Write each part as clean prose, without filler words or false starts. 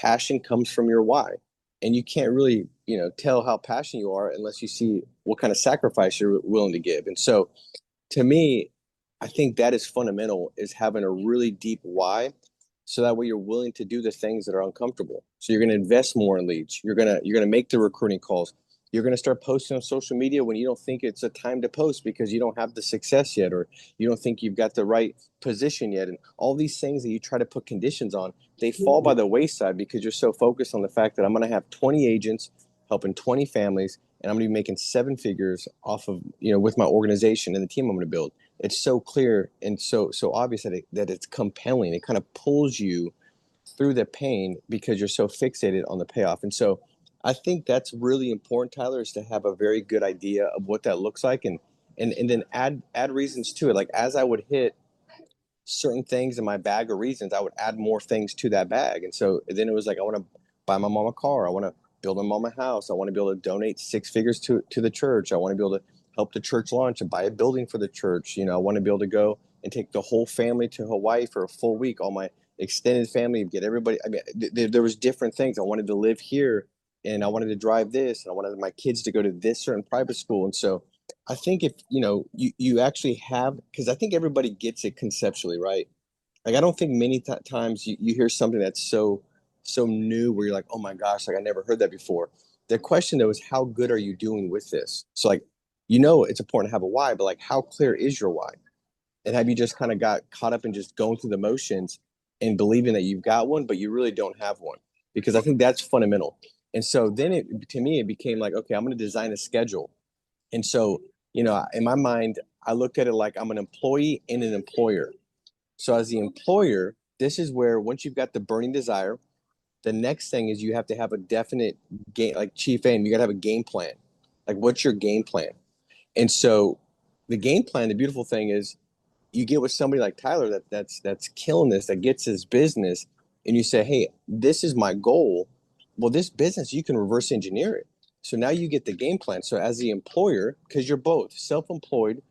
passion comes from your why. And you can't really, tell how passionate you are unless you see what kind of sacrifice you're willing to give. And so to me, I think that is fundamental is having a really deep why. So that way you're willing to do the things that are uncomfortable. So you're going to invest more in leads. You're going to make the recruiting calls. You're going to start posting on social media when you don't think it's a time to post because you don't have the success yet, or you don't think you've got the right position yet. And all these things that you try to put conditions on, they fall by the wayside because you're so focused on the fact that I'm going to have 20 agents helping 20 families, and I'm going to be making seven figures off of, with my organization and the team I'm going to build. It's so clear and so obvious that it's compelling. It kind of pulls you through the pain because you're so fixated on the payoff. And so I think that's really important, Tyler, is to have a very good idea of what that looks like, and then add reasons to it. Like as I would hit certain things in my bag of reasons, I would add more things to that bag. And so then it was like, I want to buy my mom a car. I want to build my mom a house. I want to be able to donate six figures to the church. I want to be able to help the church launch and buy a building for the church. I want to be able to go and take the whole family to Hawaii for a full week. All my extended family, get everybody. I mean, there was different things. I wanted to live here, and I wanted to drive this, and I wanted my kids to go to this certain private school. And so I think if you actually have, because I think everybody gets it conceptually, right? Like I don't think many times you hear something that's so new where you're like, oh my gosh, like I never heard that before. The question though is how good are you doing with this? So like, it's important to have a why, but like how clear is your why? And have you just kind of got caught up in just going through the motions and believing that you've got one, but you really don't have one? Because I think that's fundamental. And so then to me, it became like, okay, I'm going to design a schedule. And so, in my mind, I looked at it like I'm an employee and an employer. So as the employer, this is where once you've got the burning desire, the next thing is you have to have a definite game, like chief aim. You got to have a game plan. Like, what's your game plan? And so the game plan, the beautiful thing is you get with somebody like Tyler that's killing this, that gets his business, and you say, hey, this is my goal. Well, this business, you can reverse engineer it. So now you get the game plan. So as the employer, because you're both self-employed,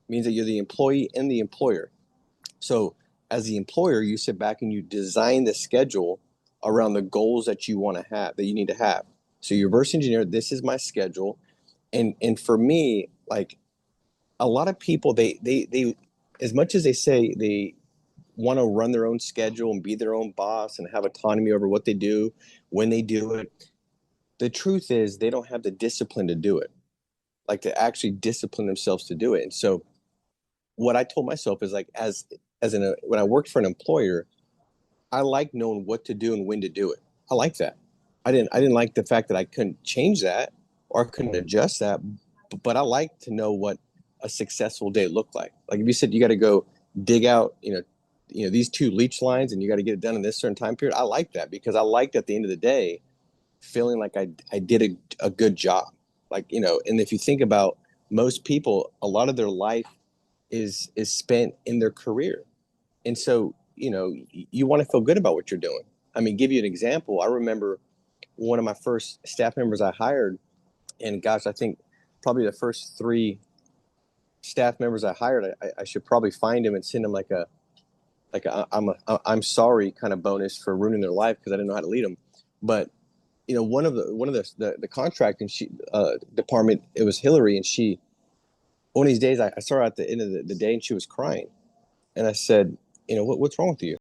means that you're the employee and the employer. So as the employer, you sit back and you design the schedule around the goals that you want to have, that you need to have. So you reverse engineer, this is my schedule. And for me, like a lot of people, they as much as they say they want to run their own schedule and be their own boss and have autonomy over what they do, when they do it, the truth is they don't have the discipline to do it, like to actually discipline themselves to do it. And so what I told myself is like, when I worked for an employer, I like knowing what to do and when to do it. I like that. I didn't like the fact that I couldn't change that or I couldn't adjust that, but I like to know what a successful day looked like. Like if you said you got to go dig out, these two leach lines and you got to get it done in this certain time period. I like that because I liked at the end of the day feeling like I did a good job. Like, and if you think about most people, a lot of their life is spent in their career. And so, you want to feel good about what you're doing. I mean, give you an example. I remember one of my first staff members I hired, and gosh, I think probably the first three staff members I hired, I should probably find him and send him like a I'm sorry kind of bonus for ruining their life because I didn't know how to lead them. But one of the contracting department, it was Hillary, and she one of these days I saw her at the end of the day and she was crying, and I said, what's wrong with you?